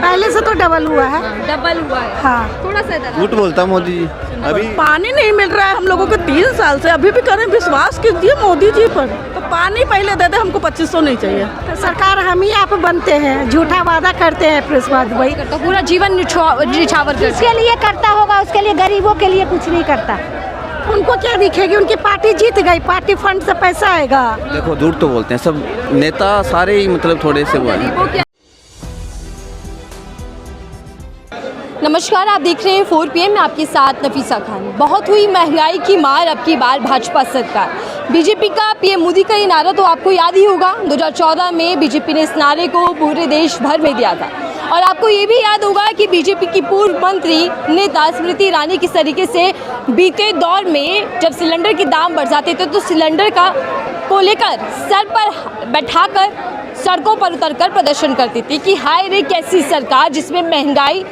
पहले से तो डबल हुआ है। डबल हुआ है। हाँ, थोड़ा सा इधर झूठ बोलता मोदी जी। अभी पानी नहीं मिल रहा है हम लोगों को 3 साल से, अभी भी करें विश्वास कीजिए मोदी जी पर। तो पानी पहले दे दे, हमको 2500 नहीं चाहिए। तो सरकार हम ही आप बनते हैं, झूठा वादा करते हैं, फिर इस बाद वही तो पूरा जीवन निछावर कर उसके लिए करता होगा, उसके लिए गरीबों के लिए कुछ नहीं करता। उनको क्या दिखेगी, उनकी पार्टी जीत गई, पार्टी फंड से पैसा आएगा। देखो झूठ तो बोलते हैं सब नेता, सारे ही मतलब थोड़े से वो हैं। नमस्कार, आप देख रहे हैं 4 PM में आपके साथ नफीसा खान। बहुत हुई महंगाई की मार, अब की बार भाजपा सरकार। बीजेपी का पीएम मोदी का ये नारा तो आपको याद ही होगा। 2014 में बीजेपी ने इस नारे को पूरे देश भर में दिया था। और आपको ये भी याद होगा कि बीजेपी की पूर्व मंत्री नेता स्मृति ईरानी किस तरीके से बीते दौर में जब सिलेंडर के दाम बढ़ जाते थे तो सिलेंडर को लेकर सर पर बैठाकर सड़कों पर उतरकर प्रदर्शन करती थी कि हाय रे कैसी सरकार जिसमें महंगाई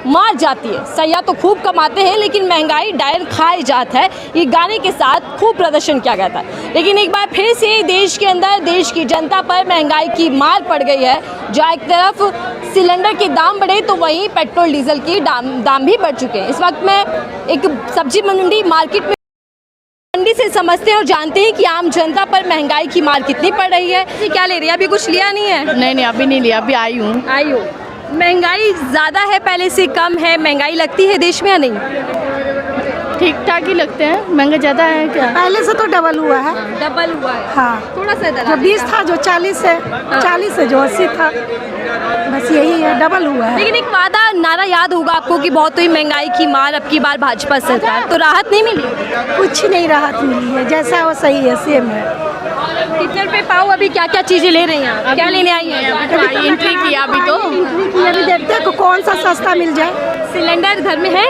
मार जाती है। सैया तो खूब कमाते हैं लेकिन महंगाई डायर खाए जाता है, ये गाने के साथ खूब प्रदर्शन किया गया था। लेकिन एक बार फिर से देश के अंदर देश की जनता पर महंगाई की मार पड़ गई है। जहाँ एक तरफ सिलेंडर के दाम बढ़े तो वहीं पेट्रोल डीजल की दाम भी बढ़ चुके हैं। इस वक्त मैं एक सब्जी मंडी मार्केट में मंडी से समझते हैं और जानते हैं कि आम जनता पर महंगाई की मार कितनी पड़ रही है। जी क्या ले रही है, अभी कुछ लिया नहीं है? नहीं अभी नहीं लिया, अभी आई हूँ। महंगाई ज़्यादा है, पहले से कम है? महंगाई लगती है देश में या नहीं? ठीक ठाक ही लगते हैं। महंगा ज़्यादा है क्या? पहले से तो डबल हुआ है। डबल हुआ है। हाँ, थोड़ा सा इधर जो 20 था, जो 40 है, 40 है, जो 80 था, बस यही है, डबल हुआ है। लेकिन एक वादा नारा याद होगा आपको कि बहुत हुई महंगाई की मार, अब की बार भाजपा सरकार, तो राहत नहीं मिली? कुछ नहीं राहत मिली है, जैसा वो सही है सेम है। कितने रुपए पाओ? अभी क्या क्या चीज़ें ले रही हैं, क्या लेने आई हैं? एंट्री किया अभी तो। अभी देखते हैं कौन सा सस्ता मिल जाए। सिलेंडर घर में है?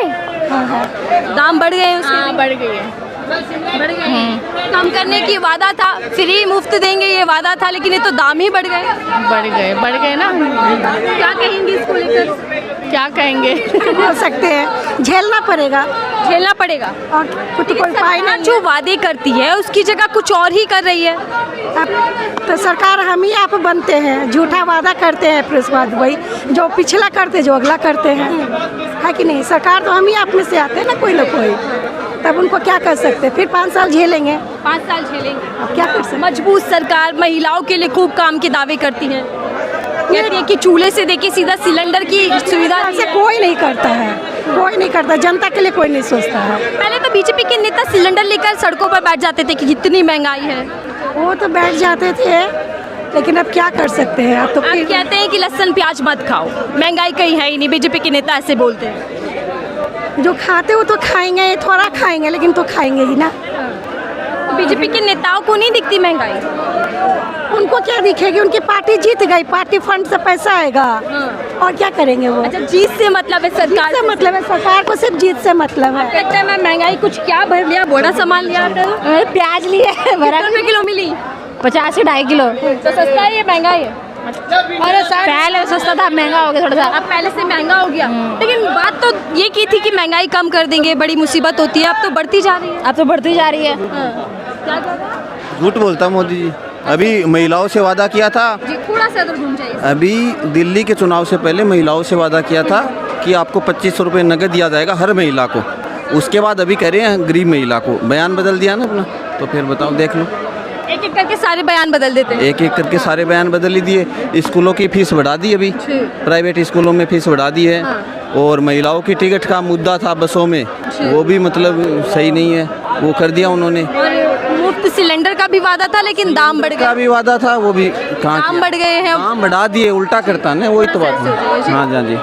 हाँ। दाम बढ़ गए हैं उसके? हाँ बढ़ गई है। बढ़ गए। कम करने की वादा था, फ्री मुफ्त देंगे ये वादा था, लेकिन ये तो दाम ही बढ़ गए। बढ़ गए ना। क्या कहेंगे इसको लेकर? क्या कहेंगे? बोल सकते हैं, झेलना पड़ेगा। झेलना पड़ेगा और कुछ कोई उपाय नहीं। जो वादे करती है उसकी जगह कुछ और ही कर रही है। तो सरकार हम ही आप बनते हैं, झूठा वादा करते हैं, फिर उसके बाद वही जो पिछला करते जो अगला करते हैं, है कि नहीं? सरकार तो हम ही आप में से आते हैं ना, कोई ना कोई, तब उनको क्या कर सकते हैं? फिर 5 साल झेलेंगे। 5 साल झेलेंगे। अब क्या कर सकते? मजबूत सरकार महिलाओं के लिए खूब काम के दावे करती है, कहती है कि चूल्हे से देखिए सीधा सिलेंडर की सुविधा ऐसे कोई नहीं करता है, कोई नहीं करता, जनता के लिए कोई नहीं सोचता है। पहले तो बीजेपी के नेता सिलेंडर लेकर सड़कों पर बैठ जाते थे कि कितनी महंगाई है। वो तो बैठ जाते थे, लेकिन अब क्या कर सकते हैं? अब तो आप कहते हैं कि लहसुन प्याज मत खाओ, महंगाई कहीं है ही नहीं, बीजेपी के नेता ऐसे बोलते हैं। जो खाते हो तो खाएंगे, थोड़ा खाएंगे, लेकिन तो खाएंगे ही ना। तो बीजेपी के नेताओं को नहीं दिखती महंगाई? उनको क्या दिखेगी, उनकी पार्टी जीत गई, पार्टी फंड से पैसा आएगा। और क्या करेंगे वो? अच्छा, जीत से मतलब है सरकार से मतलब है, सरकार को सिर्फ जीत से मतलब है। कहते हैं मैं महंगाई कुछ क्या भर लिया, बड़ा सामान लिया, प्याज लिए रुपए किलो मिली, 50 से 2.5 किलो। तो सस्ता है ये महंगा है? अरे पहले सस्ता था, महंगा हो गया थोड़ा सा। अब पहले से महंगा हो गया। लेकिन बात तो ये की थी कि महंगाई कम कर देंगे, बड़ी मुसीबत होती है, अब तो बढ़ती जा रही है। अब तो बढ़ती जा रही है। झूठ बोलता मोदी जी। अभी महिलाओं से वादा किया था, जी थोड़ा सा इधर घूम जाइए। अभी दिल्ली के चुनाव से पहले महिलाओं से वादा किया था कि आपको 2500 रुपये नकद दिया जाएगा हर महिला को। उसके बाद अभी कह रहे हैं गरीब महिला को। बयान बदल दिया ना अपना, तो फिर बताओ, देख लो। एक एक करके सारे बयान बदल देते हैं। एक एक करके सारे बयान बदल ही दिए। स्कूलों की फीस बढ़ा दी, अभी प्राइवेट स्कूलों में फीस बढ़ा दी है। और महिलाओं की टिकट का मुद्दा था बसों में, वो भी मतलब सही नहीं है, वो कर दिया उन्होंने। मुफ्त सिलेंडर का भी वादा था, लेकिन दाम बढ़ का गए। भी वादा था, वो भी कहाँ दाम बढ़ गए हैं। दाम बढ़ा दिए, उल्टा करता ना, वही तो बात है। हाँ जी,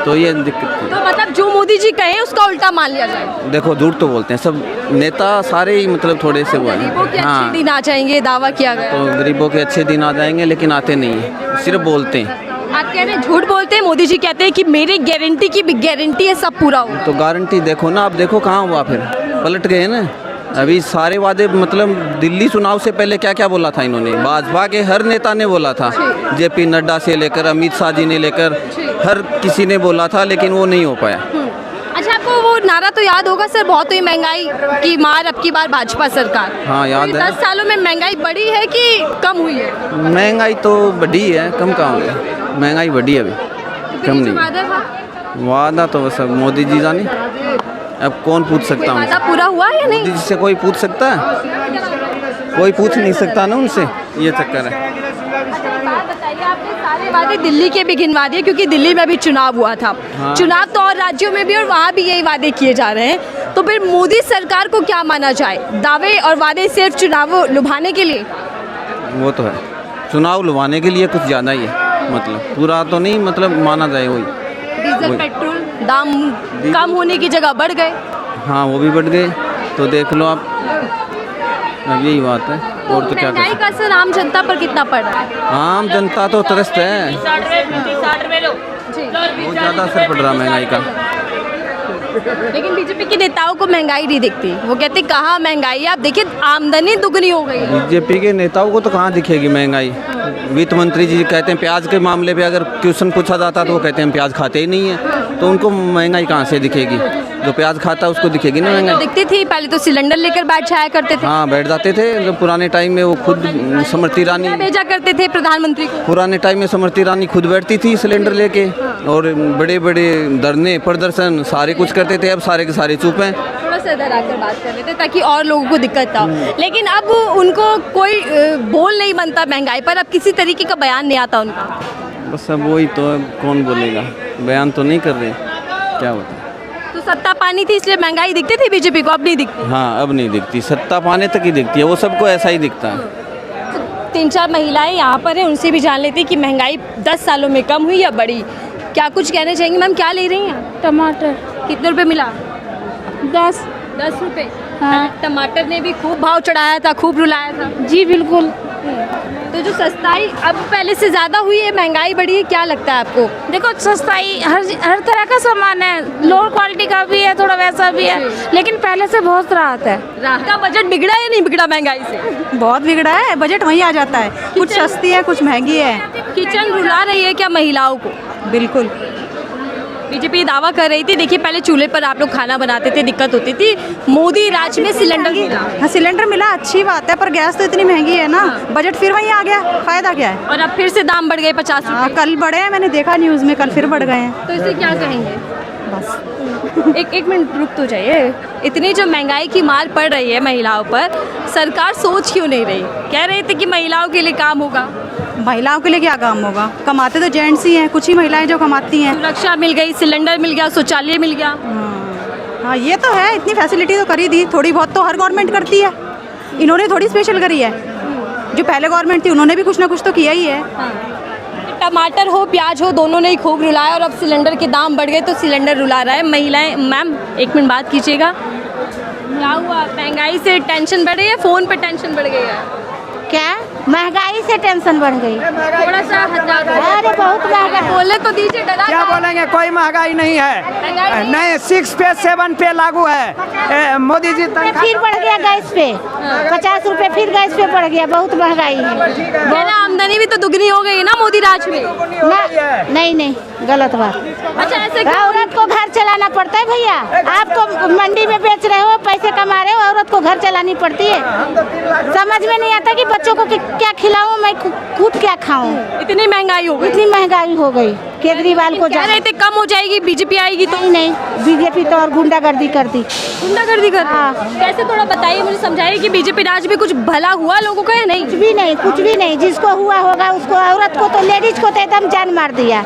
तो ये दिक्कत थी। तो मतलब जो मोदी जी कहे उसका उल्टा मान लिया जाए। देखो झूठ तो बोलते हैं सब नेता, सारे ही मतलब थोड़े से वो गरीबों के हैं। अच्छे दिन आ जाएंगे, दावा किया गया। तो गरीबों के अच्छे दिन आ जाएंगे, लेकिन आते नहीं हैं, सिर्फ बोलते हैं। आप कह रहे हैं झूठ बोलते हैं, मोदी जी कहते हैं कि मेरी गारंटी की गारंटी है, सब पूरा होगा। तो गारंटी देखो ना, आप देखो कहाँ हुआ, फिर पलट गए ना। अभी सारे वादे, मतलब दिल्ली चुनाव से पहले क्या क्या बोला था इन्होंने, भाजपा के हर नेता ने बोला था, जेपी नड्डा से लेकर अमित शाह जी ने लेकर हर किसी ने बोला था, लेकिन वो नहीं हो पाया। अच्छा, आपको वो नारा तो याद होगा सर, बहुत हुई महंगाई की मार, अब की बार भाजपा सरकार। हाँ याद है। 10 सालों में महंगाई बढ़ी है कि कम हुई है? महंगाई तो बढ़ी है, कम कहाँ हुई है, महंगाई बढ़ी है अभी। कम जो नहीं। वादा था वादा तो बस अब मोदी जी जाने, अब कौन पूछ सकता है वादा उनसे? पूरा हुआ या नहीं? मोदी जी से कोई पूछ सकता है? कोई पूछ नहीं सकता ना उनसे, ये चक्कर है। बात बताइए, आपने सारे वादे दिल्ली के भी गिनवा दिए क्योंकि दिल्ली में भी चुनाव हुआ था। हाँ। चुनाव तो और राज्यों में भी और वहाँ भी यही वादे किए जा रहे हैं, तो फिर मोदी सरकार को क्या माना जाए? दावे और वादे सिर्फ चुनाव लुभाने के लिए? वो तो है, चुनाव लुभाने के लिए कुछ ज़्यादा ही है, मतलब पूरा तो नहीं, मतलब माना जाए वही। डीजल वही। पेट्रोल दाम कम होने की जगह बढ़ गए। हाँ वो भी बढ़ गए, तो देख लो आप, अब यही बात है, और तो क्या कर महंगाई का असर आम जनता पर कितना पड़ रहा है? सकते? आम जनता तो त्रस्त है, जी। बहुत ज़्यादा असर पड़ रहा है महंगाई का। लेकिन बीजेपी के नेताओं को महंगाई नहीं दिखती, वो कहते कहाँ महंगाई है, आप देखिए आमदनी दुगनी हो गई है। बीजेपी के नेताओं को तो कहाँ दिखेगी महंगाई? वित्त मंत्री जी कहते हैं प्याज के मामले पे अगर क्वेश्चन पूछा जाता तो वो कहते हैं हम प्याज खाते ही नहीं है, तो उनको महंगाई कहाँ से दिखेगी? जो प्याज खाता है उसको दिखेगी ना महंगाई। दिखती थी, पहले तो सिलेंडर लेकर बैठ जाया करते थे, हाँ बैठ जाते थे, जब पुराने टाइम में वो खुद स्मृति ईरानी, भेजा करते थे प्रधानमंत्री को। पुराने टाइम में स्मृति ईरानी खुद बैठती थी सिलेंडर लेके, और बड़े बड़े धरने प्रदर्शन सारे कुछ करते थे। अब सारे के सारे चुप हैं। थोड़ा सा इधर आकर बात कर लेते ताकि और लोगों को दिक्कत ना हो। लेकिन अब उनको कोई बोल नहीं बनता महंगाई पर, अब किसी तरीके का बयान नहीं आता उनका। बस अब वही तो, अब कौन बोलेगा? बयान तो नहीं कर रहे, क्या होता? तो सत्ता पानी थी इसलिए महंगाई दिखती थी बीजेपी को, अब नहीं दिखती। हाँ अब नहीं दिखती, सत्ता पाने तक ही दिखती है, वो सबको ऐसा ही दिखता है। 3-4 महिलाएं यहाँ पर हैं, उनसे भी जान लेते हैं कि महंगाई 10 सालों में कम हुई या बढ़ी। क्या कुछ कहना चाहेंगी मैम? क्या ले रही हैं? टमाटर कितने रुपए मिला? 10। 10 रुपए। हाँ। टमाटर ने भी खूब भाव चढ़ाया था, खूब रुलाया था। जी बिल्कुल। तो जो सस्ताई अब पहले से ज़्यादा हुई है, महंगाई बढ़ी है, क्या लगता है आपको? देखो सस्ताई हर तरह का सामान है, लोअर क्वालिटी का भी है, थोड़ा वैसा भी है, लेकिन पहले से बहुत राहत है। राहत का बजट बिगड़ा या नहीं बिगड़ा महंगाई से? बहुत बिगड़ा है, बजट वहीं आ जाता है, कुछ सस्ती है कुछ महंगी है। किचन रुला रही है क्या महिलाओं को? बिल्कुल। बीजेपी दावा कर रही थी, देखिए पहले चूल्हे पर आप लोग खाना बनाते थे, दिक्कत होती थी, मोदी राज में सिलेंडर मिला। हाँ सिलेंडर मिला, अच्छी बात है, पर गैस तो इतनी महंगी है ना, बजट फिर वहीं आ गया, फायदा क्या है? और अब फिर से दाम बढ़ गए 50 हाँ रुपए। कल बढ़े हैं, मैंने देखा न्यूज़ में, कल फिर बढ़ गए हैं। तो इसे क्या कहेंगे? बस एक मिनट रुक तो जाइए। इतनी जो महंगाई की मार पड़ रही है महिलाओं पर, सरकार सोच क्यों नहीं रही? कह रहे थे कि महिलाओं के लिए काम होगा। महिलाओं के लिए क्या काम होगा? कमाते तो जेंट्स ही हैं, कुछ ही महिलाएं जो कमाती हैं। सुरक्षा मिल गई, सिलेंडर मिल गया, शौचालय मिल गया। हाँ ये तो है, इतनी फैसिलिटी तो करी दी, थोड़ी बहुत तो हर गवर्नमेंट करती है, इन्होंने थोड़ी स्पेशल करी है। जो पहले गवर्नमेंट थी उन्होंने भी कुछ ना कुछ तो किया ही है। टमाटर हो प्याज हो दोनों ने ही खूब रुलाया, और अब सिलेंडर के दाम बढ़ गए तो सिलेंडर रुला रहा है। महिलाएं, मैम 1 मिनट बात कीजिएगा, क्या हुआ? महंगाई से टेंशन बढ़ रही है, फ़ोन पे टेंशन बढ़ गई है? क्या महंगाई से टेंशन बढ़ गई? थोड़ा सा हटा दो। अरे बहुत महंगा। बोले तो दीजिए, डरा क्या बोलेंगे? कोई महंगाई नहीं है, नहीं 6 पे 7 पे लागू है। मोदी जी फिर बढ़ गया गैस पे, 50 रुपए फिर गैस पे बढ़ गया, बहुत महंगाई है। मेरा आमदनी भी तो दुगनी हो गई है ना मोदी राज में। नहीं गलत बात। अच्छा ऐसे क्यों? औरत को घर चलाना पड़ता है भैया, आप तो मंडी में बेच रहे हो, पैसे कमा रहे हो, औरत को घर चलानी पड़ती है। समझ में नहीं आता कि बच्चों को क्या खिलाऊं, मैं खुद क्या खाऊं। इतनी महंगाई हो गई। इतनी महंगाई हो गई, केजरीवाल को कह रहे थे कम हो जाएगी, बीजेपी आएगी तो। नहीं बीजेपी तो और गुंडागर्दी कर दी। गुंडागर्दी कर हाँ। कैसे? थोड़ा बताइए, मुझे समझाइए कि बीजेपी राज में कुछ भला हुआ लोगों का या नहीं? कुछ भी नहीं, जिसको हुआ होगा उसको, औरत को तो, लेडीज को तो एकदम जान मार दिया।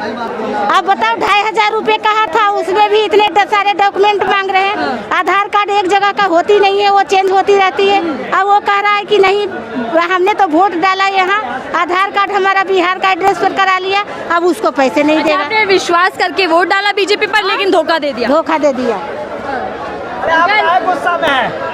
अब बताओ 2500 रुपए कहा था, उसमें भी इतने सारे डॉक्यूमेंट मांग रहे हैं। आधार कार्ड एक जगह का होती नहीं है, वो चेंज होती रहती है। अब वो कह रहा है कि नहीं हमने तो वोट डाला यहाँ, आधार कार्ड हमारा बिहार का एड्रेस पर करा लिया, अब उसको पैसे नहीं देगा। आपने विश्वास करके वोट डाला बीजेपी पर, लेकिन धोखा दे दिया। धोखा दे दिया। गुस्सा में है।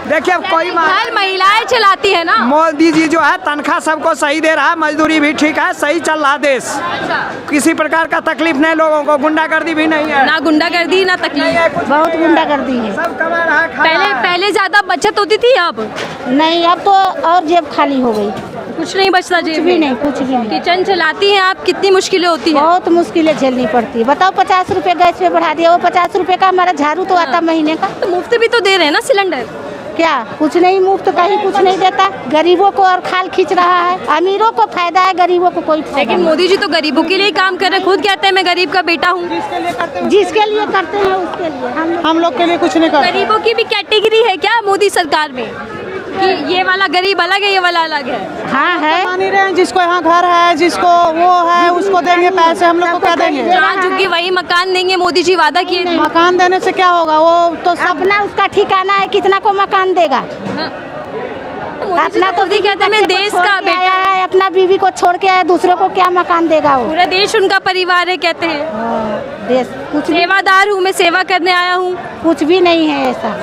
देखिए अब कोई हर महिलाएं चलाती है ना। मोदी जी जो है तनख्वाह सबको सही दे रहा है, मजदूरी भी ठीक है, सही चल रहा देश। अच्छा। किसी प्रकार का तकलीफ नहीं लोगों को, गुंडागर्दी भी नहीं है। ना गुंडागर्दी ना तकलीफ। बहुत गुंडागर्दी है। सब कमा रहा है, खा रहा है। पहले ज्यादा बचत होती थी, अब नहीं, अब तो और जेब खाली हो गई, कुछ नहीं बचता कुछ जेब भी में। नहीं, कुछ भी नहीं। किचन चलाती हैं आप, कितनी मुश्किलें होती हैं? बहुत मुश्किलें झेलनी पड़ती है। बताओ 50 रुपए गैस पे बढ़ा दिया, वो 50 रुपए का हमारा झाड़ू तो आता महीने का। तो मुफ्त भी तो दे रहे हैं ना सिलेंडर। क्या कुछ नहीं, मुफ्त कहीं कुछ नहीं देता, गरीबों को और खाल खींच रहा है। अमीरों को फायदा है, गरीबों को कोई फायदा लेकिन नहीं। मोदी जी तो गरीबों के लिए ही काम कर रहे हैं, खुद कहते हैं मैं गरीब का बेटा हूँ। जिसके लिए करते हैं उसके लिए, हम लोग के लिए कुछ नहीं करते। गरीबों की भी कैटेगरी है क्या मोदी सरकार में कि ये वाला गरीब अलग है, ये वाला अलग है? हाँ है, मान ही रहे हैं, जिसको यहाँ घर है, जिसको वो है, उसको देंगे पैसे, हम लोग को क्या देंगे? जहाँ झुकी वही मकान देंगे, मोदी जी वादा किए थे। मकान देने से क्या होगा? वो तो सब अपना उसका ठिकाना है, कितना को मकान देगा? अपना तो कहते हैं मैं देश का आया बेटा, है, अपना बीवी को छोड़ के आया, दूसरों को क्या मकान देगा वो? पूरा देश उनका परिवार है कहते हैं। देश कुछ भी, सेवादार हूँ मैं, सेवा करने आया हूँ। कुछ भी नहीं है ऐसा,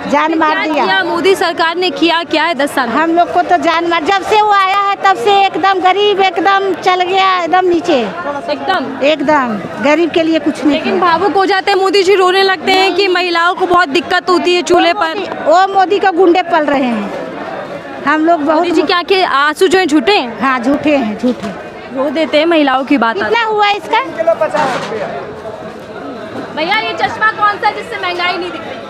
जान मार क्या दिया। किया मोदी सरकार ने, किया क्या है 10 साल में? हम लोग को तो जान मार, जब से वो आया है तब से एकदम गरीब, एकदम चल गया एकदम नीचे, एकदम गरीब के लिए कुछ नहीं लेकिन किया। भावुक हो जाते हैं मोदी जी, रोने लगते हैं कि महिलाओं को बहुत दिक्कत होती है चूल्हे पर। वो मोदी का गुंडे पल रहे हैं, हम लोग मोदी जी बहुत। क्या के आंसू जो है झूठे हैं, हाँ झूठे हैं, झूठे। रो देते हैं महिलाओं की बात आती कितना हुआ इसका? है। भैया ये चश्मा कौन सा जिससे महंगाई नहीं दिखती?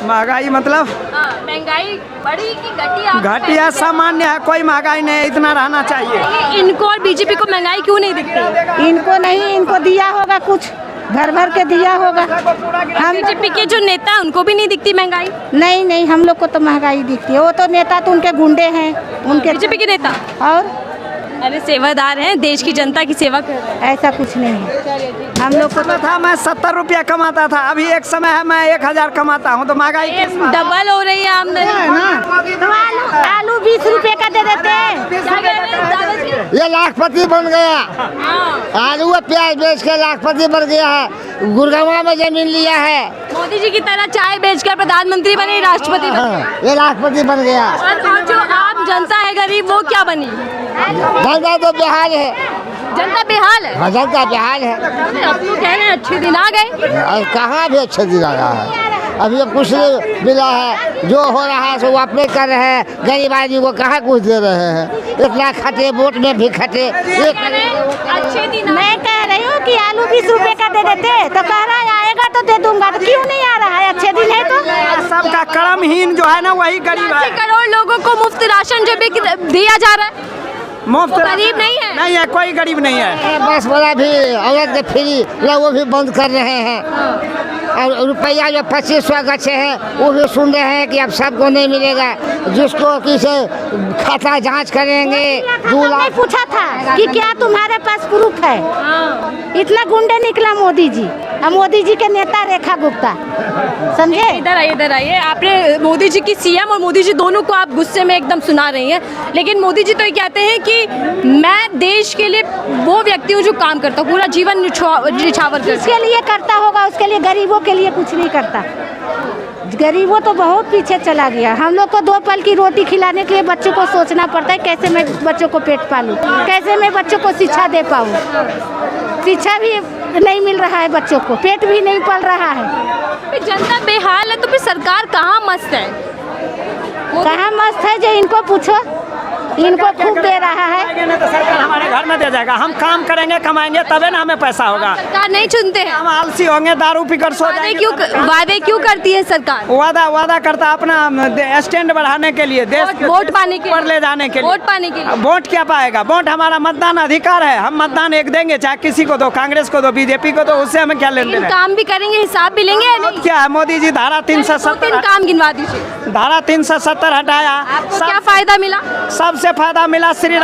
महंगाई मतलब हाँ, महंगाई बढ़ी कि घटी? आप घटिया सामान्य है, कोई महंगाई नहीं, इतना रहना चाहिए। ये इनको और बीजेपी को महंगाई क्यों नहीं दिखती? इनको नहीं, इनको दिया होगा कुछ, भर भर के दिया होगा। हम बीजेपी के जो नेता हैं उनको भी नहीं दिखती महंगाई? नहीं नहीं, हम लोग को तो महंगाई दिखती है। वो तो नेता तो उनके गुंडे हैं, उनके बीजेपी के नेता और अरे सेवादार हैं, देश की जनता की सेवा कर रहे हैं। ऐसा कुछ नहीं है। हम लोग को तो था मैं 70 रुपया कमाता था, अभी एक समय है मैं 1000 कमाता हूँ, तो महंगाई ये डबल हो रही है आमदनी। तो आलू 20 रुपए का दे देते हैं। क्या कह रहे हैं दादा जी? ये लाखपति बन गया। हाँ। आलू और प्याज बेच के लाखपति बन गया है, गुड़गांव में जमीन लिया है। मोदी जी की तरह चाय बेचकर प्रधानमंत्री बने, राष्ट्रपति बने। हाँ, ये लाखपति बन गया। और जो आम जनता है गरीब, वो क्या बनी? जनता तो बेहाल है। जनता बेहाल है। हाँ, जनता बेहाल है। अब लोग कह रहे हैं अच्छे दिन आ गए। और कहाँ भी अच्छे दिन आ रहा है, अभी तो कुछ नहीं मिला है। जो हो रहा है सो वो अपने कर रहे हैं, गरीब आदमी को कहाँ कुछ दे रहे हैं। इतना खटे, वोट में भी खटे। अच्छे दिन मैं कह रही हूँ कि आलू 20 रुपए का दे देते, तो कह रहा है आएगा तो दे दूंगा, तो क्यों नहीं आ रहा है? अच्छे दिन है तो सबका कर्महीन जो है ना वही गरीब 80 है। करोड़ लोगों को मुफ्त राशन जो भी दिया जा रहा है, मुफ्त वो गरीब नहीं है। नहीं है, कोई गरीब नहीं है। बस वाला भी औरत के फ्री लोग वो भी बंद कर रहे हैं। और रुपया जो 2500 गच्छे हैं वो भी सुन रहे हैं कि अब सबको नहीं मिलेगा। जिसको किसे खाता जांच करेंगे 2 लाख। पूछा था कि क्या तुम्हारे पास प्रूफ है? इतना गुंडे निकला मोदी जी, और मोदी जी के नेता रेखा गुप्ता, समझे? इधर आइए। आपने मोदी जी की सीएम और मोदी जी दोनों को आप गुस्से में एकदम सुना रही हैं, लेकिन मोदी जी तो ये कहते हैं कि मैं देश के लिए वो व्यक्ति हूँ जो काम करता हूँ, पूरा जीवन निछावर करता जिसके लिए करता होगा उसके लिए, गरीबों के लिए कुछ नहीं करता। गरीबों तो बहुत पीछे चला गया। हम लोग को 2 पल की रोटी खिलाने के लिए बच्चों को सोचना पड़ता है, कैसे मैं बच्चों को पेट पालूं, कैसे मैं बच्चों को शिक्षा दे पाऊं। शिक्षा भी नहीं मिल रहा है बच्चों को, पेट भी नहीं पल रहा है। फिर जनता बेहाल है तो फिर सरकार कहाँ मस्त है? कहाँ मस्त है जो इनको पूछो, इनको खूब दे रहा है। नहीं तो सरकार हमारे घर में दे जाएगा। हम काम करेंगे, कमाएंगे, तबे ना हमें पैसा होगा। सरकार नहीं चुनते हैं। हम आलसी होंगे, दारू पीकर सो जाएंगे। वादे क्यों करती है सरकार? वादा करता अपना स्टैंड बढ़ाने के लिए, देश के वोट पाने के ऊपर ले जाने के लिए। वोट पाने के लिए। वोट क्या पाएगा? वोट हमारा मतदान अधिकार है, हम मतदान एक देंगे, चाहे किसी को दो, कांग्रेस को दो, बीजेपी को दो, उससे हमें क्या लेने लेकिन देना? काम भी करेंगे, हिसाब भी लेंगे या नहीं? क्या है मोदी जी धारा 2-3 370 काम गिनवा दीजिए। धारा 370 हटाया। आपको क्या फायदा मिला? सबसे फायदा मिला, श्री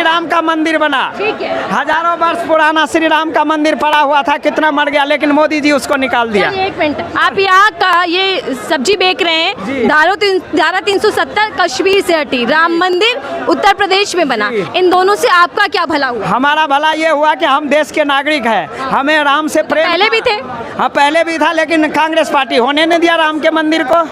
राम का मंदिर बना। ठीक है। हजारों वर्ष पुराना श्री राम का मंदिर पड़ा हुआ था, कितना मर गया, लेकिन मोदी जी उसको निकाल दिया। चलिए 1 मिनट, आप यहाँ का ये सब्जी बेच रहे हैं, धारा 370 कश्मीर से हटी, राम मंदिर उत्तर प्रदेश में बना, इन दोनों से आपका क्या भला हुआ? हमारा भला ये हुआ कि हम देश के नागरिक हैं, हमें राम से प्रेम। पहले भी थे? हाँ पहले भी था, लेकिन कांग्रेस पार्टी होने नहीं दिया राम के मंदिर को।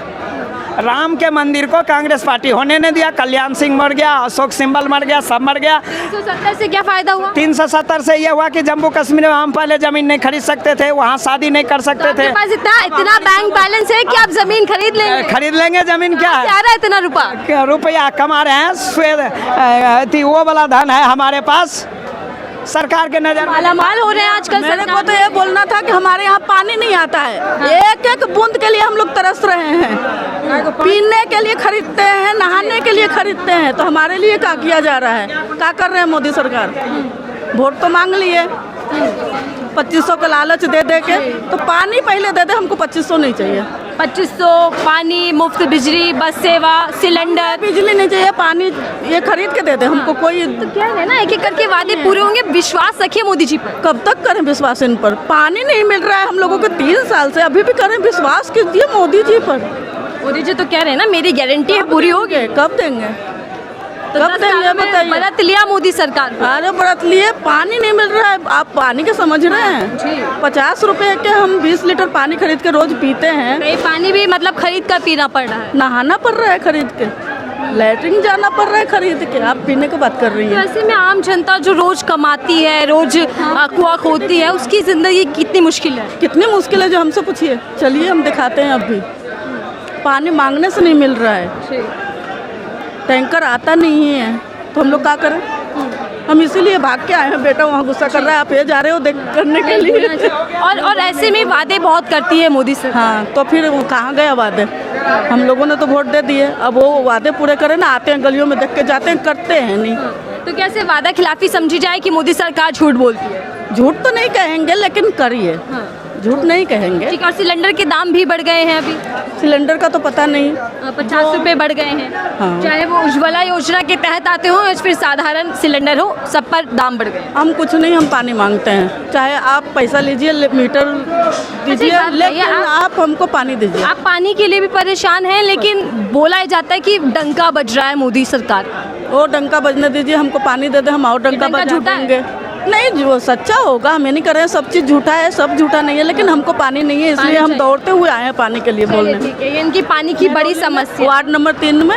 राम के मंदिर को कांग्रेस पार्टी होने नहीं दिया। कल्याण सिंह मर गया, अशोक सिंबल मर गया, सब मर गया। 370 से क्या फायदा हुआ? 370 से ये हुआ कि जम्मू कश्मीर में हम पहले जमीन नहीं खरीद सकते थे, वहाँ शादी नहीं कर सकते थे। आपके पास इतना बैंक बैलेंस है कि आप जमीन खरीद लेंगे? खरीद लेंगे जमीन। क्या है? आ रहा है इतना रुपया? रुपया कमा रहे हैं, वो वाला धन है हमारे पास। सरकार के नजर में। मालामाल हो रहे हैं आजकल। मेरे को तो ये बोलना था कि हमारे यहाँ पानी नहीं आता है, एक एक बूंद के लिए हम लोग तरस रहे हैं। पीने के लिए खरीदते हैं, नहाने के लिए खरीदते हैं, तो हमारे लिए क्या किया जा रहा है? क्या कर रहे हैं मोदी सरकार? वोट तो मांग लिए 2500 का लालच दे दे के, तो पानी पहले दे दे, हमको 2500 नहीं चाहिए। 2500 पानी, मुफ्त बिजली, बस सेवा, सिलेंडर। बिजली नहीं चाहिए, पानी ये खरीद के दे दे हमको। कोई क्या है ना, एक एक करके वादे पूरे होंगे। विश्वास रखिए मोदी जी पर। कब तक करें विश्वास इन पर? पानी नहीं मिल रहा है हम लोगों को 3 साल से, अभी भी करें विश्वास कीजिए मोदी जी पर। मोदी जी तो कह रहे हैं ना मेरी गारंटी है पूरी होगी। कब देंगे? तो कब देंगे बताइए? बरत लिया मोदी सरकार। अरे बरत लिए, पानी नहीं मिल रहा है। आप पानी के समझ रहे हैं? 50 रुपए के हम 20 लीटर पानी खरीद के रोज पीते हैं। ये पानी भी मतलब खरीद कर पीना पड़ रहा है। नहाना पड़ रहा है खरीद के, लैट्रिन जाना पड़ रहा है खरीद के। आप पीने की बात कर रही हैं। ऐसे में आम जनता जो रोज कमाती है, रोज कुआ खोती है, उसकी जिंदगी कितनी मुश्किल है। कितनी मुश्किल है जो हमसे पूछिए। चलिए हम दिखाते हैं। अब भी पानी मांगने से नहीं मिल रहा है, टैंकर आता नहीं है, तो हम लोग क्या करें? हम इसीलिए भाग के आए हैं। बेटा वहाँ गुस्सा कर रहा है, आप ये जा रहे हो देख करने के लिए। और ऐसे में वादे बहुत करती है मोदी सरकार। हाँ, तो फिर वो कहाँ गया वादे? हम लोगों ने तो वोट दे दिए, अब वो वादे पूरे करें ना। आते हैं गलियों में देख के जाते हैं, करते हैं नहीं। तो कैसे वादा खिलाफी समझी जाए कि मोदी सरकार झूठ बोलती है? झूठ तो नहीं कहेंगे, लेकिन करिए। झूठ नहीं कहेंगे। ठीक है। और सिलेंडर के दाम भी बढ़ गए हैं अभी। सिलेंडर का तो पता नहीं। 50 रुपए बढ़ गए हैं। हाँ। चाहे वो उज्ज्वला योजना के तहत आते हो या फिर साधारण सिलेंडर हो, सब पर दाम बढ़ गए। हम कुछ नहीं, हम पानी मांगते हैं। चाहे आप पैसा लीजिए, मीटर दीजिए, लेकिन आप हमको पानी दीजिए। आप पानी के लिए भी परेशान हैं, लेकिन बोला जाता है कि डंका बज रहा है मोदी सरकार। वो डंका बजने दीजिए, हमको पानी दे दे, हम और डंका बजा देंगे। नहीं, जो सच्चा होगा, हमें नहीं कर रहे हैं। सब चीज़ झूठा है, सब झूठा नहीं है, लेकिन हमको पानी नहीं है, इसलिए हम दौड़ते हुए आए हैं पानी के लिए बोलने। ठीक है, इनकी पानी की बड़ी समस्या। वार्ड नंबर 3 में,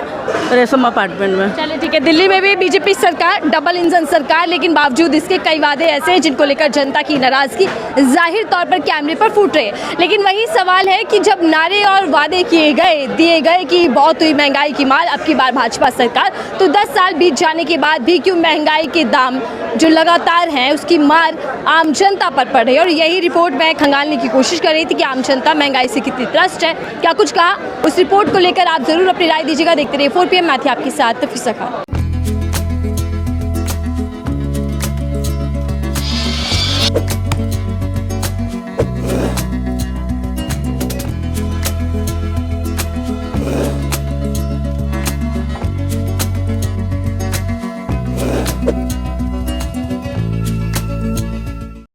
रेशम अपार्टमेंट में। चलिए ठीक है। दिल्ली में भी बीजेपी सरकार, डबल इंजन सरकार, लेकिन बावजूद इसके कई वादे ऐसे हैं जिनको लेकर जनता की नाराजगी जाहिर तौर पर कैमरे पर फूट रही है। लेकिन वही सवाल है कि जब नारे और वादे दिए गए कि बहुत हुई महंगाई की मार, अब की बार भाजपा सरकार, तो 10 साल बीत जाने के बाद भी क्यों महंगाई के दाम जो लगातार हैं उसकी मार आम जनता पर पड़ रही है। और यही रिपोर्ट मैं खंगालने की कोशिश कर रही थी कि आम जनता महंगाई से कितनी त्रस्त है, क्या कुछ कहा। उस रिपोर्ट को लेकर आप जरूर अपनी राय दीजिएगा। देखते रहिए 4 PM। मैं थी आपके साथ नफीसा खान।